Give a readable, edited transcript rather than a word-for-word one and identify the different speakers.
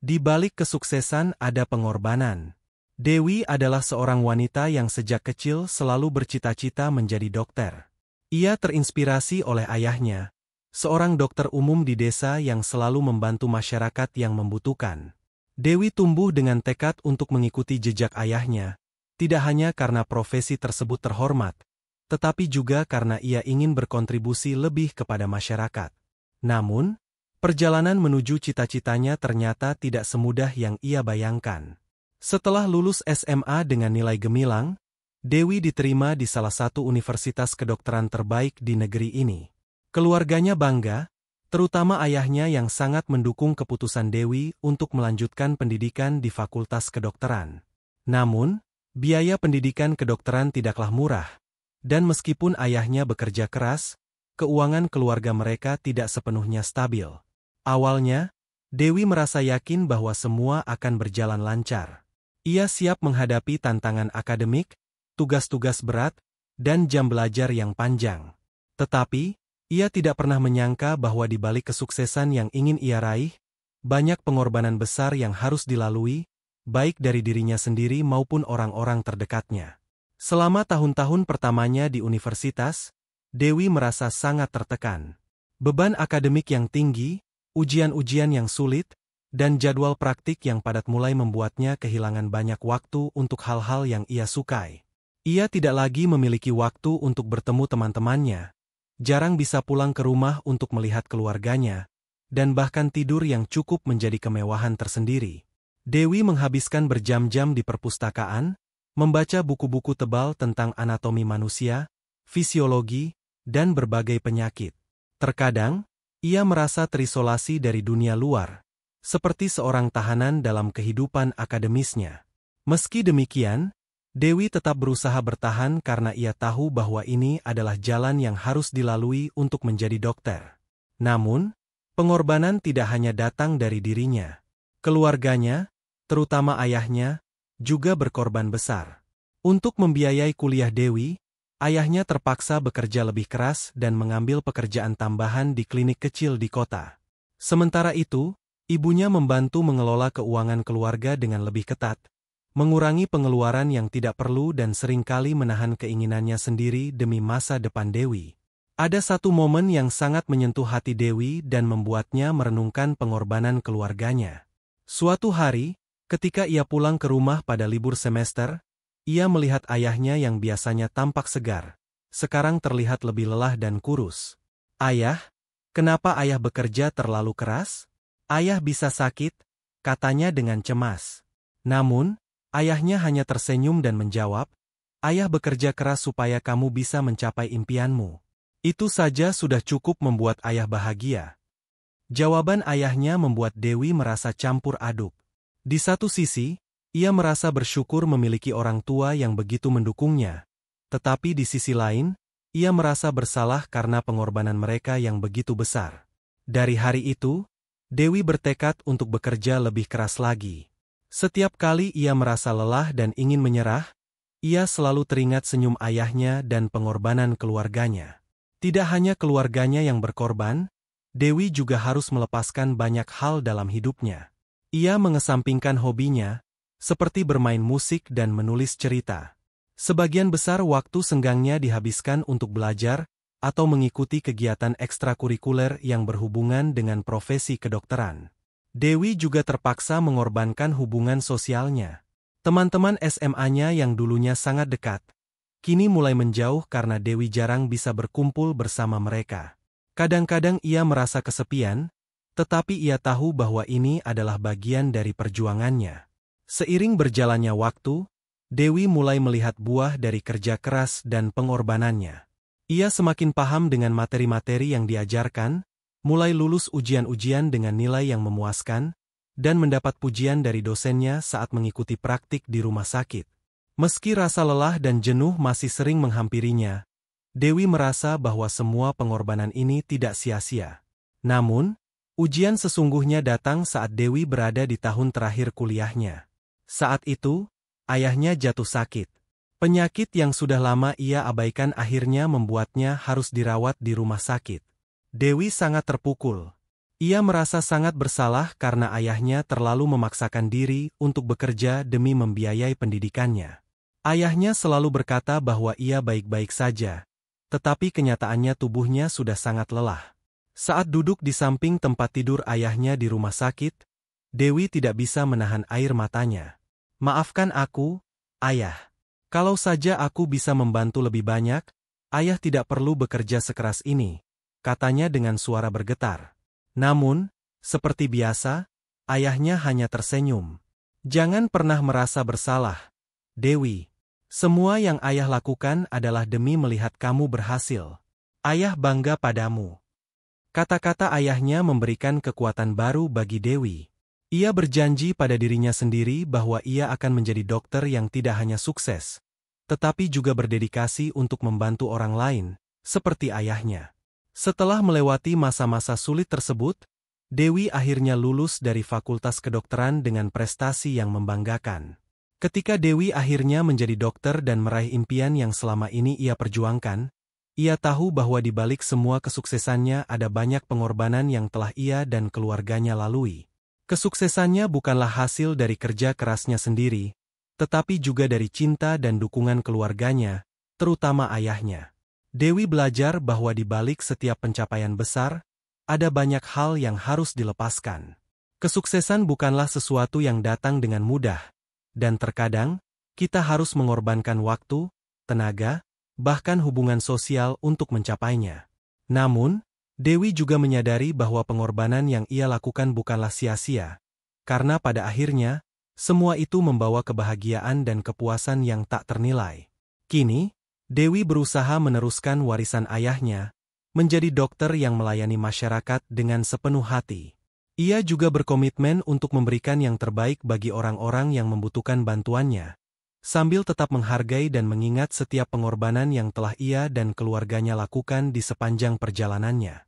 Speaker 1: Di balik kesuksesan ada pengorbanan. Dewi adalah seorang wanita yang sejak kecil selalu bercita-cita menjadi dokter. Ia terinspirasi oleh ayahnya, seorang dokter umum di desa yang selalu membantu masyarakat yang membutuhkan. Dewi tumbuh dengan tekad untuk mengikuti jejak ayahnya, tidak hanya karena profesi tersebut terhormat, tetapi juga karena ia ingin berkontribusi lebih kepada masyarakat. Namun, perjalanan menuju cita-citanya ternyata tidak semudah yang ia bayangkan. Setelah lulus SMA dengan nilai gemilang, Dewi diterima di salah satu universitas kedokteran terbaik di negeri ini. Keluarganya bangga, terutama ayahnya yang sangat mendukung keputusan Dewi untuk melanjutkan pendidikan di fakultas kedokteran. Namun, biaya pendidikan kedokteran tidaklah murah, dan meskipun ayahnya bekerja keras, keuangan keluarga mereka tidak sepenuhnya stabil. Awalnya, Dewi merasa yakin bahwa semua akan berjalan lancar. Ia siap menghadapi tantangan akademik, tugas-tugas berat, dan jam belajar yang panjang. Tetapi, ia tidak pernah menyangka bahwa di balik kesuksesan yang ingin ia raih, banyak pengorbanan besar yang harus dilalui, baik dari dirinya sendiri maupun orang-orang terdekatnya. Selama tahun-tahun pertamanya di universitas, Dewi merasa sangat tertekan. Beban akademik yang tinggi, ujian-ujian yang sulit, dan jadwal praktik yang padat mulai membuatnya kehilangan banyak waktu untuk hal-hal yang ia sukai. Ia tidak lagi memiliki waktu untuk bertemu teman-temannya, jarang bisa pulang ke rumah untuk melihat keluarganya, dan bahkan tidur yang cukup menjadi kemewahan tersendiri. Dewi menghabiskan berjam-jam di perpustakaan, membaca buku-buku tebal tentang anatomi manusia, fisiologi, dan berbagai penyakit. Terkadang, ia merasa terisolasi dari dunia luar, seperti seorang tahanan dalam kehidupan akademisnya. Meski demikian, Dewi tetap berusaha bertahan karena ia tahu bahwa ini adalah jalan yang harus dilalui untuk menjadi dokter. Namun, pengorbanan tidak hanya datang dari dirinya. Keluarganya, terutama ayahnya, juga berkorban besar. Untuk membiayai kuliah Dewi, ayahnya terpaksa bekerja lebih keras dan mengambil pekerjaan tambahan di klinik kecil di kota. Sementara itu, ibunya membantu mengelola keuangan keluarga dengan lebih ketat, mengurangi pengeluaran yang tidak perlu dan seringkali menahan keinginannya sendiri demi masa depan Dewi. Ada satu momen yang sangat menyentuh hati Dewi dan membuatnya merenungkan pengorbanan keluarganya. Suatu hari, ketika ia pulang ke rumah pada libur semester, ia melihat ayahnya yang biasanya tampak segar, sekarang terlihat lebih lelah dan kurus. "Ayah, kenapa ayah bekerja terlalu keras? Ayah bisa sakit," katanya dengan cemas. Namun, ayahnya hanya tersenyum dan menjawab, "Ayah bekerja keras supaya kamu bisa mencapai impianmu. Itu saja sudah cukup membuat ayah bahagia." Jawaban ayahnya membuat Dewi merasa campur aduk. Di satu sisi, ia merasa bersyukur memiliki orang tua yang begitu mendukungnya. Tetapi di sisi lain, ia merasa bersalah karena pengorbanan mereka yang begitu besar. Dari hari itu, Dewi bertekad untuk bekerja lebih keras lagi. Setiap kali ia merasa lelah dan ingin menyerah, ia selalu teringat senyum ayahnya dan pengorbanan keluarganya. Tidak hanya keluarganya yang berkorban, Dewi juga harus melepaskan banyak hal dalam hidupnya. Ia mengesampingkan hobinya, seperti bermain musik dan menulis cerita. Sebagian besar waktu senggangnya dihabiskan untuk belajar atau mengikuti kegiatan ekstrakurikuler yang berhubungan dengan profesi kedokteran. Dewi juga terpaksa mengorbankan hubungan sosialnya. Teman-teman SMA-nya yang dulunya sangat dekat, kini mulai menjauh karena Dewi jarang bisa berkumpul bersama mereka. Kadang-kadang ia merasa kesepian, tetapi ia tahu bahwa ini adalah bagian dari perjuangannya. Seiring berjalannya waktu, Dewi mulai melihat buah dari kerja keras dan pengorbanannya. Ia semakin paham dengan materi-materi yang diajarkan, mulai lulus ujian-ujian dengan nilai yang memuaskan, dan mendapat pujian dari dosennya saat mengikuti praktik di rumah sakit. Meski rasa lelah dan jenuh masih sering menghampirinya, Dewi merasa bahwa semua pengorbanan ini tidak sia-sia. Namun, ujian sesungguhnya datang saat Dewi berada di tahun terakhir kuliahnya. Saat itu, ayahnya jatuh sakit. Penyakit yang sudah lama ia abaikan akhirnya membuatnya harus dirawat di rumah sakit. Dewi sangat terpukul. Ia merasa sangat bersalah karena ayahnya terlalu memaksakan diri untuk bekerja demi membiayai pendidikannya. Ayahnya selalu berkata bahwa ia baik-baik saja, tetapi kenyataannya tubuhnya sudah sangat lelah. Saat duduk di samping tempat tidur ayahnya di rumah sakit, Dewi tidak bisa menahan air matanya. "Maafkan aku, Ayah. Kalau saja aku bisa membantu lebih banyak, Ayah tidak perlu bekerja sekeras ini," katanya dengan suara bergetar. Namun, seperti biasa, ayahnya hanya tersenyum. "Jangan pernah merasa bersalah, Dewi. Semua yang ayah lakukan adalah demi melihat kamu berhasil. Ayah bangga padamu." Kata-kata ayahnya memberikan kekuatan baru bagi Dewi. Ia berjanji pada dirinya sendiri bahwa ia akan menjadi dokter yang tidak hanya sukses, tetapi juga berdedikasi untuk membantu orang lain, seperti ayahnya. Setelah melewati masa-masa sulit tersebut, Dewi akhirnya lulus dari Fakultas Kedokteran dengan prestasi yang membanggakan. Ketika Dewi akhirnya menjadi dokter dan meraih impian yang selama ini ia perjuangkan, ia tahu bahwa di balik semua kesuksesannya ada banyak pengorbanan yang telah ia dan keluarganya lalui. Kesuksesannya bukanlah hasil dari kerja kerasnya sendiri, tetapi juga dari cinta dan dukungan keluarganya, terutama ayahnya. Dewi belajar bahwa di balik setiap pencapaian besar, ada banyak hal yang harus dilepaskan. Kesuksesan bukanlah sesuatu yang datang dengan mudah, dan terkadang, kita harus mengorbankan waktu, tenaga, bahkan hubungan sosial untuk mencapainya. Namun, Dewi juga menyadari bahwa pengorbanan yang ia lakukan bukanlah sia-sia, karena pada akhirnya, semua itu membawa kebahagiaan dan kepuasan yang tak ternilai. Kini, Dewi berusaha meneruskan warisan ayahnya, menjadi dokter yang melayani masyarakat dengan sepenuh hati. Ia juga berkomitmen untuk memberikan yang terbaik bagi orang-orang yang membutuhkan bantuannya, sambil tetap menghargai dan mengingat setiap pengorbanan yang telah ia dan keluarganya lakukan di sepanjang perjalanannya.